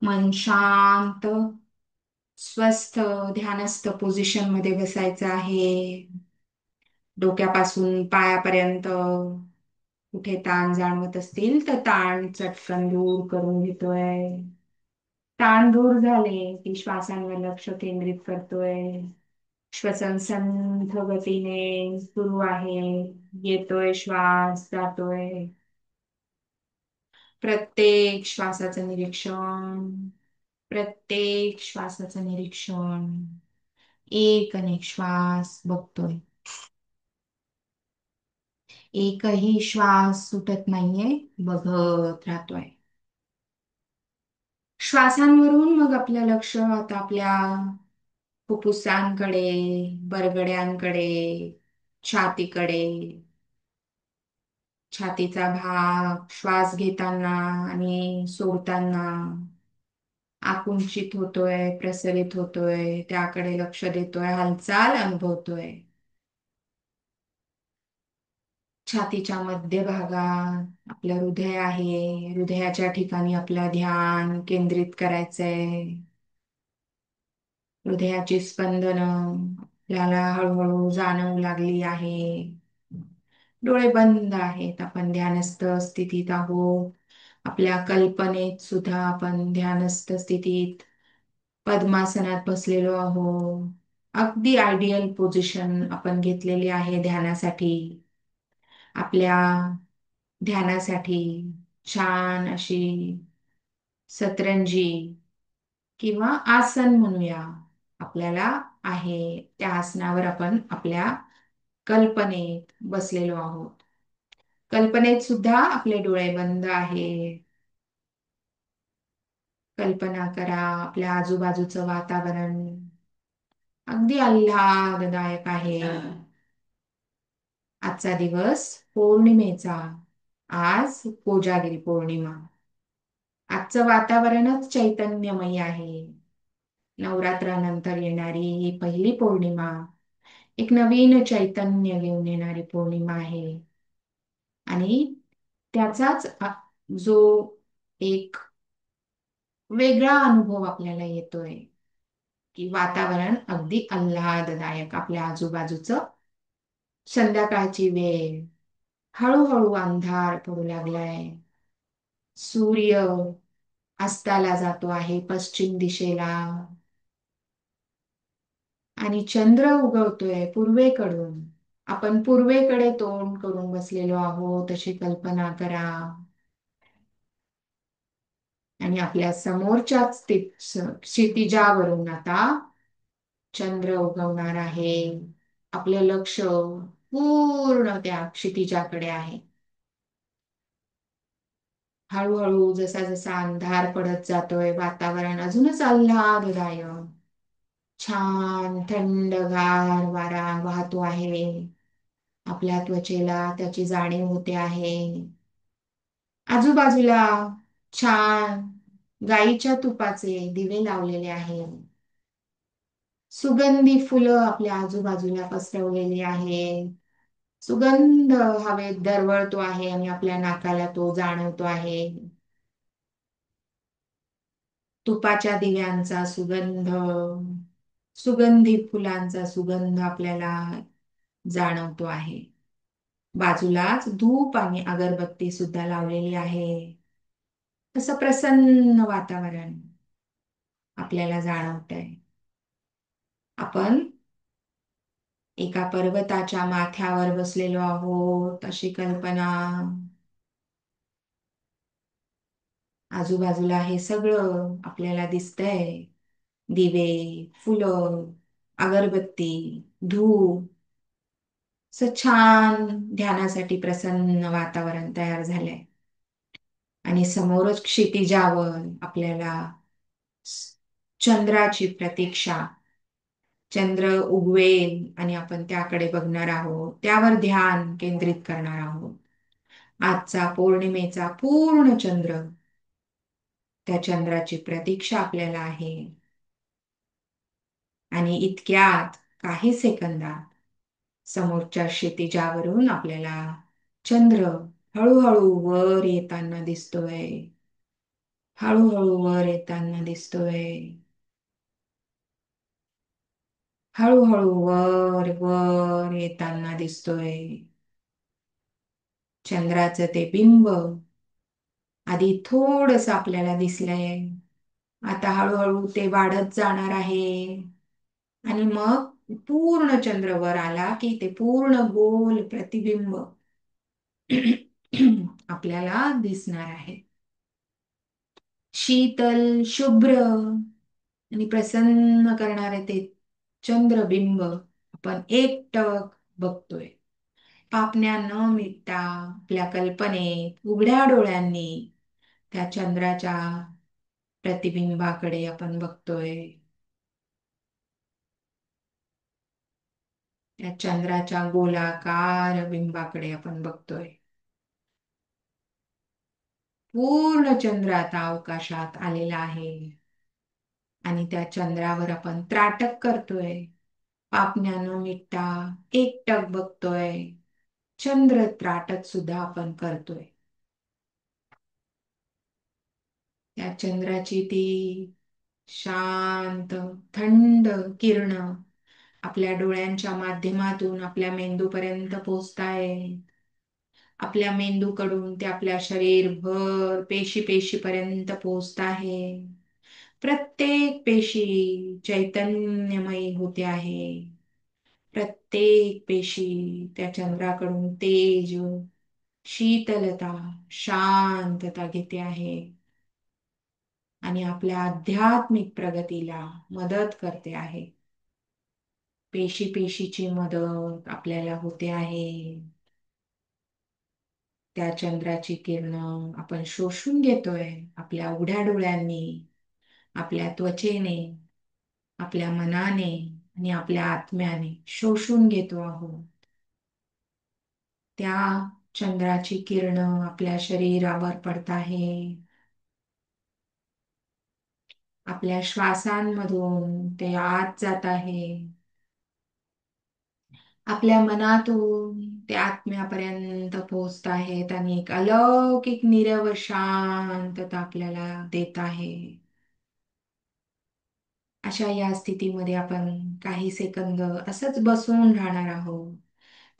मन शांत, स्वस्थ, ध्यानस्थ पोझिशन मध्ये बसायचं आहे. डोक्यापासून पायापर्यंत कुठे ताण जाणवत असतील तर ताण चटकन दूर करून घेतोय. ताण दूर झाले की श्वासांवर लक्ष केंद्रित करतोय. श्वसन संथ गतीने सुरू आहे. येतोय श्वास, जातोय. प्रत्येक श्वासाचं निरीक्षण, प्रत्येक श्वासाचं निरीक्षण. एक अनेक श्वास बघतोय. एकही श्वास सुटत नाहीये, बघत राहतोय. श्वासांवरून मग आपलं लक्ष आता आपल्या फुफ्फुसांकडे, बरगड्यांकडे, छातीकडे. छातीचा भाग श्वास घेताना आणि सोडताना आकुंचित होतोय, प्रसरित होतोय, त्याकडे लक्ष देतोय, हालचाल अनुभवतोय. छातीच्या मध्यभागात आपलं हृदय आहे. हृदयाच्या ठिकाणी आपलं ध्यान केंद्रित करायचंय. हृदयाची स्पंदन आपल्याला हळूहळू जाणवू लागली आहे. डोळे बंद आहेत, आपण ध्यानस्थ स्थितीत आहोत. आपल्या कल्पनेत सुद्धा आपण ध्यानस्थ स्थितीत पद्मासनात बसलेलो आहोत. अगदी आयडियल पोझिशन आपण घेतलेली आहे ध्यानासाठी. आपल्या ध्यानासाठी छान अशी सतरंजी किंवा आसन म्हणूया आपल्याला आहे. त्या आसनावर आपण आपल्या कल्पनेत बसलेलो आहोत. कल्पनेत सुद्धा आपले डोळे बंद आहेत. कल्पना करा आपल्या आजूबाजूचं वातावरण अगदी आल्हाददायक आहे. आजचा दिवस पौर्णिमेचा. आज कोजागिरी पौर्णिमा. आजचं वातावरणच चैतन्यमय आहे. नवरात्रानंतर येणारी ही पहिली पौर्णिमा एक नवीन चैतन्य घेऊन येणारी पौर्णिमा आहे. आणि त्याचाच जो एक वेगळा अनुभव आपल्याला येतोय की वातावरण अगदी आल्हाददायक आपल्या आजूबाजूचं. संध्याकाळची वेळ, हळूहळू अंधार पडू लागलाय. सूर्य अस्ताला जातो आहे पश्चिम दिशेला आणि चंद्र उगवतोय पूर्वेकडून. आपण पूर्वेकडे तोंड करून बसलेलो आहोत अशी कल्पना करा. आणि आपल्या समोरच्याच क्षितिजावरून आता चंद्र उगवणार आहे. आपलं लक्ष पूर्ण त्या क्षितिजाकडे आहे. हळूहळू जसा जसा अंधार पडत जातोय वातावरण अजूनच आल्हाददायक. छान थंडगार वारा वाहतो आहे. आपल्या त्वचेला त्याची जाणीव होते आहे. आजूबाजूला छान गाईच्या तुपाचे दिवे लावलेले आहेत. सुगंधी फुलं आपल्या आजूबाजूला पसरवलेली आहेत. सुगंध हवेत दरवळतो आहे आणि आपल्या नाकाला तो जाणवतो आहे. तुपाच्या दिव्यांचा सुगंध, सुगंधी फुलांचा सुगंध आपल्याला जाणवतो आहे. बाजूलाच धूप आणि अगरबत्ती सुद्धा लावलेली आहे. असं प्रसन्न वातावरण आपल्याला जाणवतंय. आपण एका पर्वताच्या माथ्यावर बसलेलो आहोत अशी कल्पना. आजूबाजूला हे सगळं आपल्याला दिसतंय. दिवे, फुलं, अगरबत्ती, धूप. असं छान ध्यानासाठी प्रसन्न वातावरण तयार झालंय. आणि समोरच क्षितिजावर आपल्याला चंद्राची प्रतीक्षा. चंद्र उगवेल आणि आपण त्याकडे बघणार आहोत. त्यावर ध्यान केंद्रित करणार आहोत. आजचा पौर्णिमेचा पूर्ण चंद्र, त्या चंद्राची प्रतीक्षा आपल्याला आहे. आणि इतक्यात काही सेकंदात समोरच्या क्षितिजावरून आपल्याला चंद्र हळूहळू वर येताना दिसतोय. हळूहळू वर येताना दिसतोय. हळूहळू वर वर येताना दिसतोय. चंद्राचं ते बिंब आधी थोडस आपल्याला दिसलंय. आता हळूहळू ते वाढत जाणार आहे. आणि मग पूर्ण चंद्र वर आला की ते पूर्ण गोल प्रतिबिंब आपल्याला दिसणार आहे. शीतल, शुभ्र आणि प्रसन्न करणारे ते चंद्रबिंब आपण एकटक बघतोय. पापण्या न मिटता आपल्या कल्पनेत उघड्या डोळ्यांनी त्या चंद्राच्या प्रतिबिंबाकडे आपण बघतोय. त्या चंद्राच्या गोलाकार बिंबाकडे आपण बघतोय. पूर्ण चंद्र आता अवकाशात आलेला आहे आणि त्या चंद्रावर आपण त्राटक करतोय. पापण्या न मिटता एकटक बघतोय. चंद्र त्राटक सुद्धा आपण करतोय. त्या चंद्राची ती शांत थंड किरण आपल्या डोळ्यांच्या माध्यमातून आपल्या मेंदूपर्यंत पोहोचताय. आपल्या मेंदूकडून ते आपल्या शरीरभर पेशी पेशीपर्यंत पोहोचत आहे. प्रत्येक पेशी चैतन्यमयी होते आहे. प्रत्येक पेशी त्या चंद्राकडून तेज, शीतलता, शांतता घेते आहे आणि आपल्या आध्यात्मिक प्रगतीला मदत करते आहे. पेशी पेशीची मदत आपल्याला होते आहे. त्या चंद्राची किरण आपण शोषून घेतोय आपल्या उघड्या डोळ्यांनी, आपल्या त्वचेने, आपल्या मनाने आणि आपल्या आत्म्याने शोषून घेतो आहोत. त्या चंद्राची किरण आपल्या शरीरावर पडत आहे. आपल्या श्वासांमधून ते आत जात आहे. आपल्या मनातून ते आत्म्यापर्यंत पोहोचत आहेत आणि एक अलौकिक नीरव शांतता आपल्याला देत आहे. अशा या स्थितीमध्ये आपण काही सेकंद असंच बसून राहणार आहोत.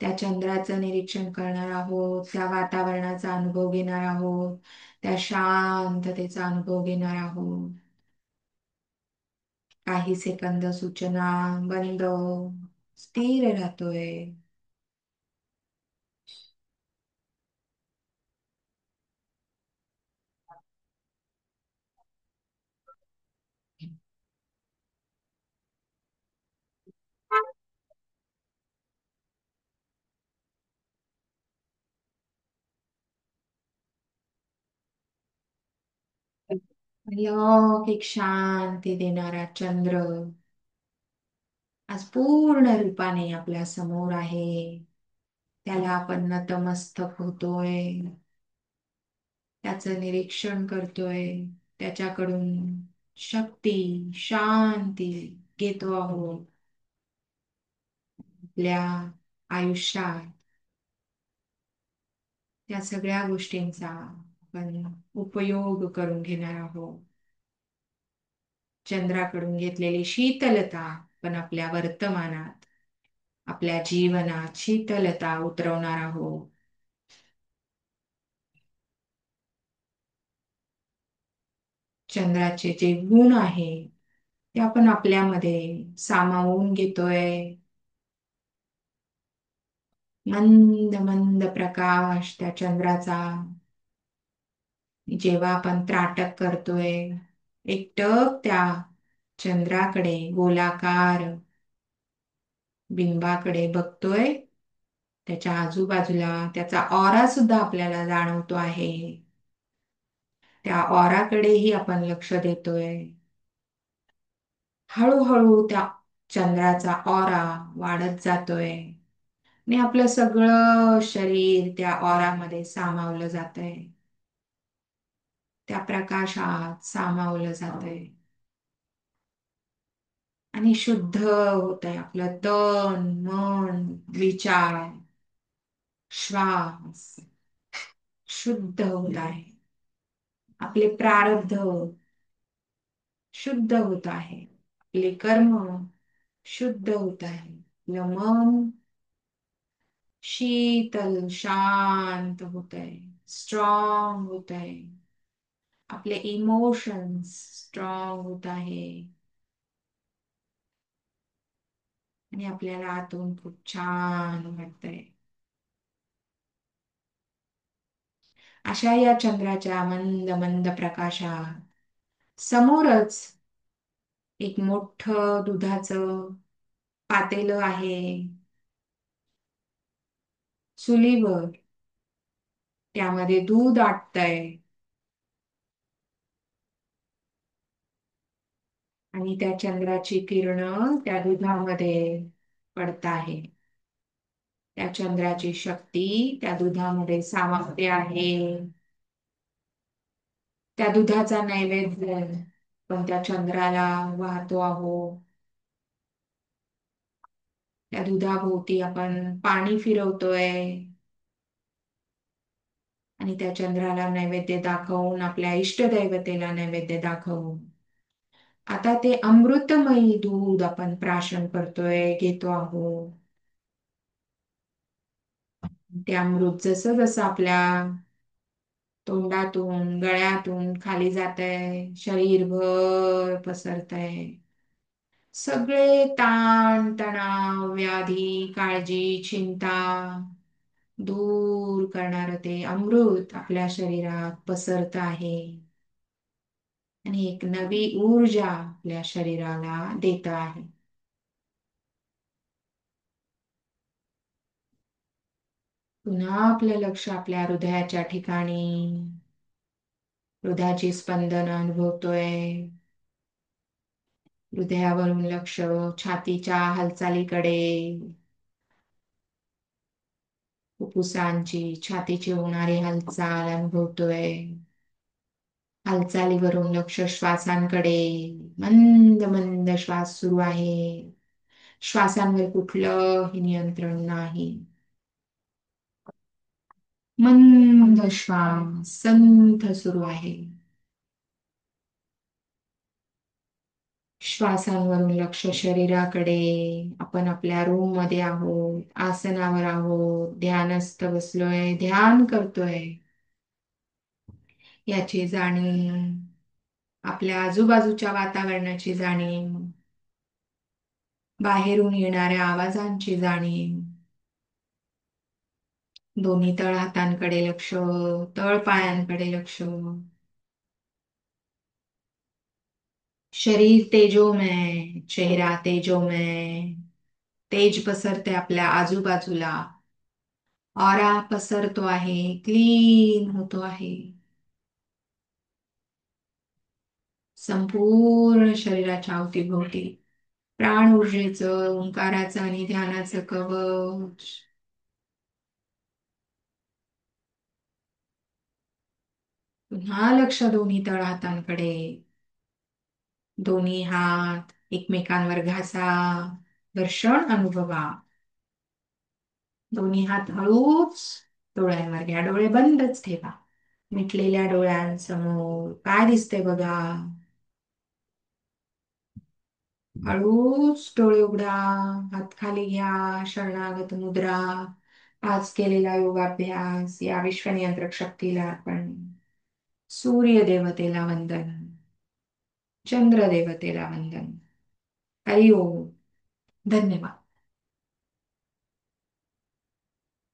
त्या चंद्राचं निरीक्षण करणार आहोत. त्या वातावरणाचा अनुभव घेणार आहोत. त्या शांततेचा अनुभव घेणार आहोत. काही सेकंद सूचना बंद, स्थिर राहतोय. अलौकिक शांती देणारा चंद्र आज पूर्ण रूपाने आपल्या समोर आहे. त्याला आपण नतमस्तक होतोय. त्याचं निरीक्षण करतोय. त्याच्याकडून शक्ती, शांती घेतो आहोत. आपल्या आयुष्यात त्या सगळ्या गोष्टींचा आपण उपयोग करून घेणार आहोत. चंद्राकडून घेतलेली शीतलता पण आपल्या वर्तमानात, आपल्या जीवनात शीतलता उतरवणार आहोत. चंद्राचे जे गुण आहे ते आपण आपल्यामध्ये सामावून घेतोय. मंद मंद प्रकाश त्या चंद्राचा जेव्हा आपण त्राटक करतोय, एकटक त्या चंद्राकडे गोलाकार बिंबाकडे बघतोय. त्याच्या आजूबाजूला त्याचा ऑरा सुद्धा आपल्याला जाणवतो आहे. त्या ऑराकडेही आपण लक्ष देतोय. हळूहळू त्या चंद्राचा ऑरा वाढत जातोय आणि आपलं सगळं शरीर त्या ऑरामध्ये सामावलं जातंय. त्या प्रकाशात सामावलं जातंय आणि शुद्ध होतंय आपलं तन, मन, विचार, श्वास शुद्ध होत आहे. आपले प्रारब्ध शुद्ध होत आहे, आपले कर्म शुद्ध होत आहे, आपलं मन शीतल शांत होत आहे, स्ट्रॉंग होत आहे, आपले इमोशन्स स्ट्रॉंग होत आहे आणि आपल्याला आतून खूप छान वाटतंय. अशा या चंद्राच्या मंद मंद प्रकाशात समोरच एक मोठं दुधाचं पातेलं आहे. चुलीवर त्यामध्ये दूध आटतंय आणि त्या चंद्राची किरण त्या दुधामध्ये पडत आहे. त्या चंद्राची शक्ती त्या दुधामध्ये सामावते आहे. त्या दुधाचा नैवेद्य पण त्या चंद्राला वाहतो आहोत. त्या दुधाभोवती आपण पाणी फिरवतोय आणि त्या चंद्राला नैवेद्य दाखवून आपल्या इष्टदैवतेला नैवेद्य दाखवून आता ते अमृतमयी दूध आपण प्राशन करतोय, घेतो आहोत. ते अमृत जसं जसं आपल्या तोंडातून गळ्यातून खाली जातंय, शरीरभर पसरतंय. सगळे ताण तणाव व्याधी काळजी चिंता दूर करणार ते अमृत आपल्या शरीरात पसरत आहे आणि एक नवी ऊर्जा आपल्या शरीराला देत आहे. पुन्हा आपलं लक्ष आपल्या हृदयाच्या ठिकाणी, हृदयाची स्पंदन अनुभवतोय. हृदयावरून लक्ष छातीच्या हालचालीकडे, फुफ्फुसांची छातीची होणारी हालचाल अनुभवतोय. हालचालीवरून लक्ष श्वासांकडे, मंद मंद श्वास सुरू आहे. श्वासांवर कुठलंही नियंत्रण नाही. मंद श्वास संथ सुरू आहे. श्वासांवरून लक्ष शरीराकडे. आपण आपल्या रूम मध्ये आहोत, आसनावर आहोत, ध्यानस्थ बसलोय, ध्यान करतोय याची जाणीव, आपल्या आजूबाजूच्या वातावरणाची जाणीव, बाहेरून येणाऱ्या आवाजांची जाणीव. दोन्ही तळ हातांकडे लक्ष, तळ पायांकडे लक्ष. शरीर तेजोमय, चेहरा तेजोमय, तेज पसरते आपल्या आजूबाजूला. ऑरा पसरतो आहे, क्लीन होतो आहे. संपूर्ण शरीराच्या अवतीभोवती प्राण ऊर्जेचं, ओंकाराचं आणि ध्यानाचं कवच. पुन्हा लक्ष दोन्ही तळहातांकडे. दोन्ही हात एकमेकांवर घासा, घर्षण अनुभवा. दोन्ही हात हळूच डोळ्यांवर घ्या, डोळे बंदच ठेवा. मिटलेल्या डोळ्यांसमोर काय दिसतंय बघा. हळूच डोळे उघडा, हात खाली घ्या, शरणागत मुद्रा. आज केलेला योगाभ्यास या विश्वनियंत्रक शक्तीला अर्पण. सूर्य देवतेला वंदन, चंद्र देवतेला वंदन. हरि ओम. धन्यवाद.